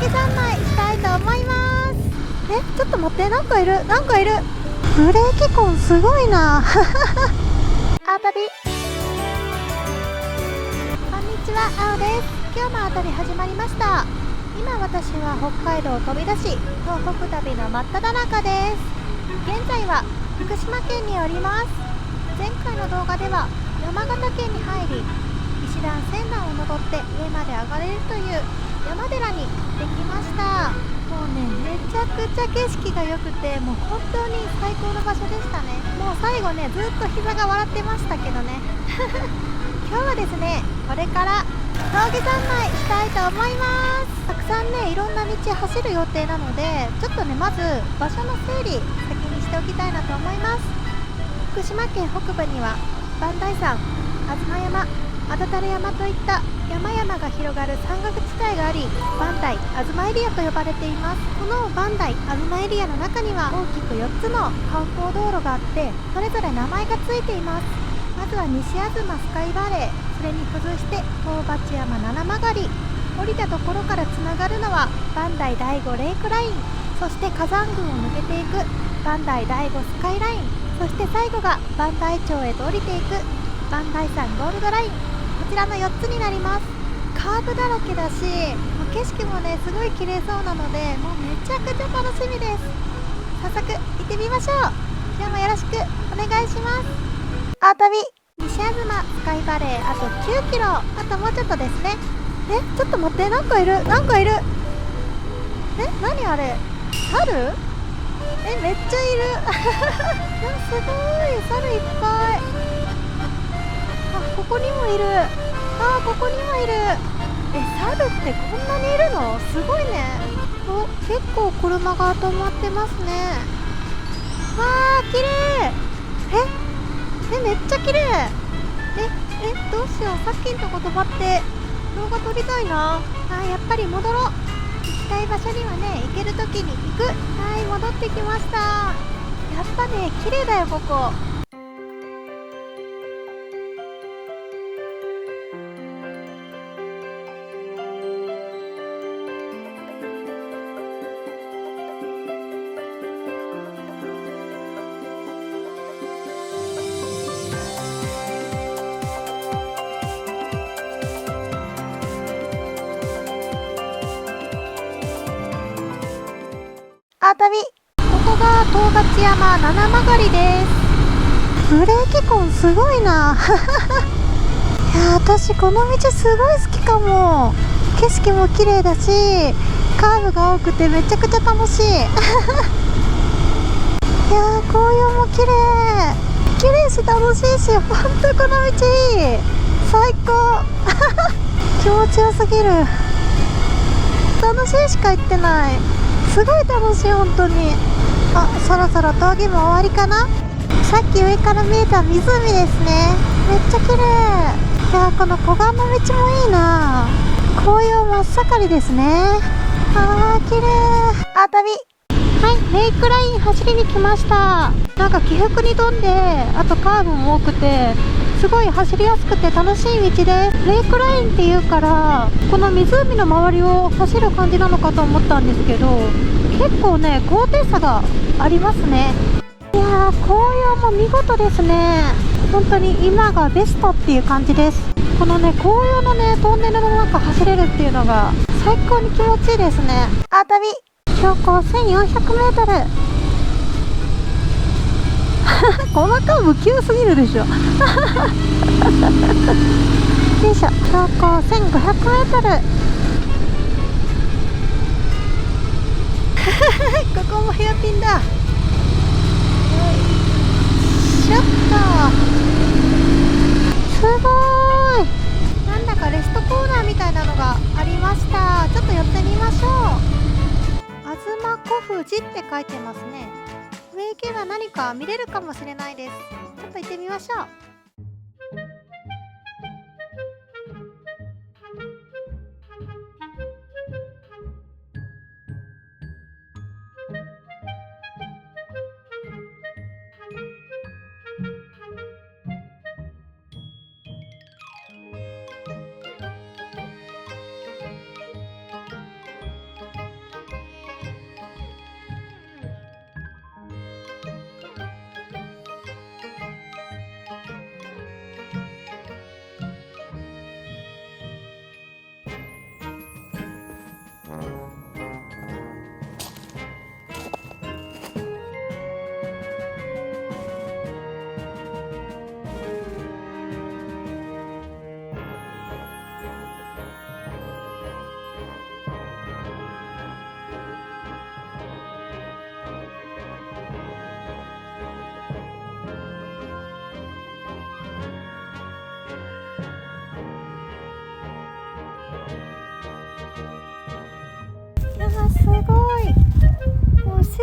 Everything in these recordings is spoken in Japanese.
峠三昧したいと思います。ちょっと待って、なんかいる、なんかいる。ブレーキ痕すごいな。あたび、こんにちは、あおです。今日もあたり始まりました。今私は北海道を飛び出し、東北旅の真っ只中です。現在は福島県におります。前回の動画では山形県に入り、石段1000段を登って上まで上がれるという山寺にできました。もうね、めちゃくちゃ景色が良くて、もう本当に最高の場所でしたね。もう最後ね、ずっと膝が笑ってましたけどね。今日はですね、これから峠三昧したいと思います。たくさんね、いろんな道走る予定なので、ちょっとね、まず場所の整理先にしておきたいなと思います。福島県北部には磐梯山、吾妻山、安達太良山といった山々が広がる山岳地帯があり、磐梯吾妻エリアと呼ばれています。この磐梯吾妻エリアの中には大きく4つの観光道路があって、それぞれ名前がついています。まずは西吾妻スカイバレー、それに付随して東鉢山七曲り、降りたところからつながるのは磐梯第5レイクライン、そして火山群を抜けていく磐梯第5スカイライン、そして最後が磐梯町へと降りていく磐梯山ゴールドライン、こちらの4つになります。カーブだらけだし、もう景色もね、すごい綺麗そうなので、もうめちゃくちゃ楽しみです。早速行ってみましょう。今日もよろしくお願いします。あたび西吾妻スカイバレー、あと9キロ、あともうちょっとですね。ちょっと待って、なんかいる、なんかいる。何あれ、猿？めっちゃいる。すごい、猿いっぱい。ここにもいる。ここにもいる。猿ってこんなにいるの？すごいね。結構車が止まってますね。わー、綺麗。めっちゃ綺麗。どうしよう。さっきんとこ止まって動画撮りたいな。やっぱり戻ろう。行きたい場所にはね、行けるときに行く。戻ってきました。やっぱね、綺麗だよ、ここ。あたび、ここが東鉢山七曲りです。ブレーキ痕すごいな。いや、私この道すごい好きかも。景色も綺麗だし、カーブが多くてめちゃくちゃ楽しい。いやー、紅葉も綺麗。綺麗し楽しいし、ほんとこの道いい。最高。気持ちよすぎる。楽しいしか言ってない。すごい楽しい、本当に。そろそろ峠も終わりかな。さっき上から見えた湖ですね。めっちゃ綺麗。いや、この湖岸の道もいいな。紅葉真っ盛りですね。綺麗。あたび、レイクライン走りに来ました。なんか起伏に富んで、あとカーブも多くて、すごい走りやすくて楽しい道です。レイクラインっていうから、この湖の周りを走る感じなのかと思ったんですけど、結構ね、高低差がありますね。いやー、紅葉も見事ですね。本当に今がベストっていう感じです。このね、紅葉のね、トンネルの中走れるっていうのが最高に気持ちいいですね。あたび、標高1400メートル。このカーブ急すぎるでしょ。よいしょ、標高1500メートル。ここもヘアピンだ。ちょっとすごーい。なんだかレストコーナーみたいなのがありました。ちょっと寄ってみましょう。吾妻小富士って書いてますね。上行けば何か見れるかもしれないです。ちょっと行ってみましょう。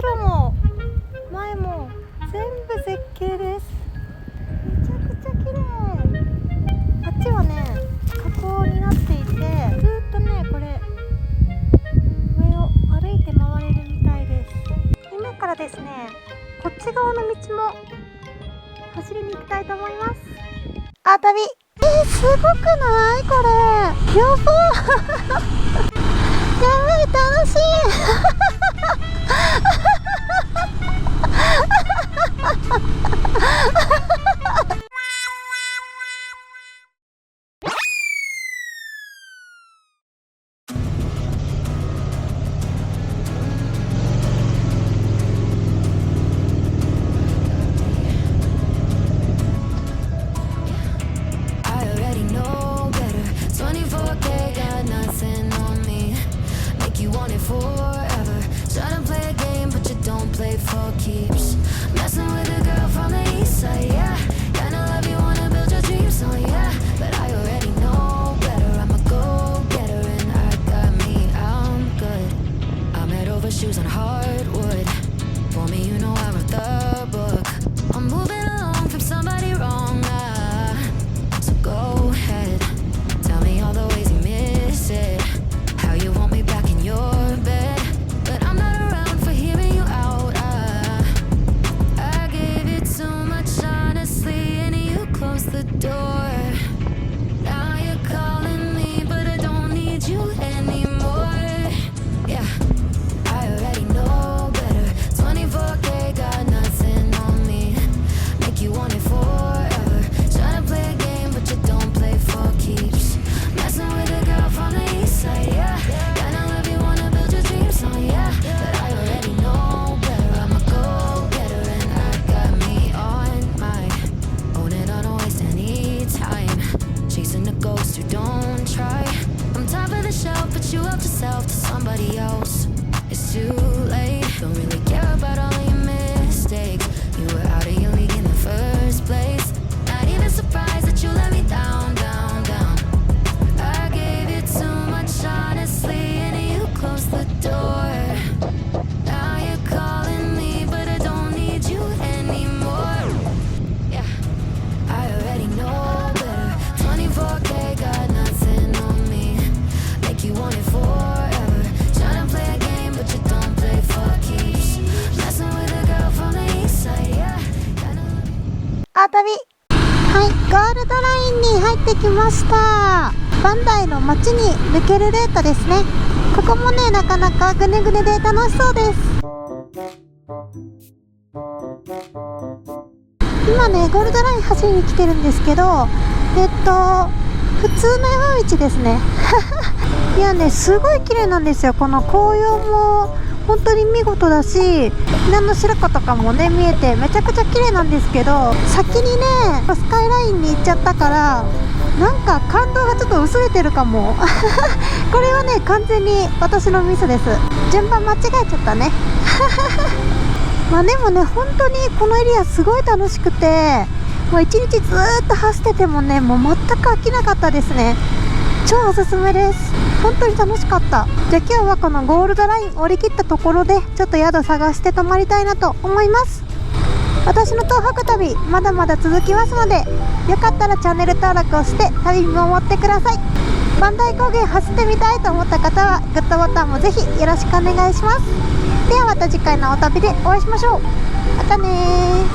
後ろも前も全部絶景です。めちゃくちゃ綺麗。あっちはね河口になっていて、ずーっとねこれ上を歩いて回れるみたいです。今からですねこっち側の道も走りに行きたいと思います。あ、旅すごくないこれ。やばやばい、楽しいshoes on hardwood. For me, you know I wrote the book. I'm moving along from somebody wrong. So go ahead, tell me all the ways you miss it. How you want me back in your bed, but I'm not around for hearing you out. I gave you too much honestly, and you closed the door. Now you're calling me, but I don't need you anymore. Yeah. I already know better. 24K got nothing on me. Make you want it forever. Tryna play a game, but you don't play for keeps. Messing with a girl from the east side, yeah. Kinda love you, wanna build your dreams on, yeah. But I already know better. I'm a go-getter and I got me on my own, and I don't waste any time chasing a ghost who don't try. I'm top of the shelf, but you helped yourself to somebody else. It's too late, don't really care about all of your mistakes. You were out of your league in the first place. Not even surprised that you let me down, down, down. I gave you too much honestly, and you closed the door. Now you're calling me, but I don't need you anymore. Yeah, I already know better. 24K got nothing on me. Make you want it forever. Tryna play a game, but you don't play for keeps. Messing with a girl from the east side, yeah. あ、旅はい、ゴールドラインに入ってきました。バンダイの街に抜けるルートですね。ここもねなかなかグネグネで楽しそうです。今ねゴールドライン走りに来てるんですけど、普通の山道ですねいやねすごい綺麗なんですよ。この紅葉も本当に見事だし、稲の白子とかもね見えてめちゃくちゃ綺麗なんですけど、先にねスカイラインに行っちゃったからなんか感動がちょっと薄れてるかもこれはね完全に私のミスです。順番間違えちゃったねまあでもね本当にこのエリアすごい楽しくて、もう一日ずーっと走っててもねもう全く飽きなかったですね。超おすすめです。本当に楽しかった。じゃあ今日はこのゴールドライン降り切ったところでちょっと宿探して泊まりたいなと思います。私の東北旅まだまだ続きますので、よかったらチャンネル登録をして旅見守ってください。磐梯高原走ってみたいと思った方はグッドボタンもぜひよろしくお願いします。ではまた次回のお旅でお会いしましょう。またねー。こ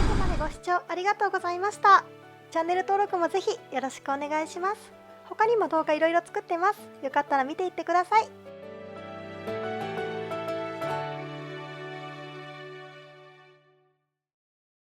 こまでご視聴ありがとうございました。チャンネル登録もぜひよろしくお願いします。他にも動画いろいろ作ってます。よかったら見ていってください。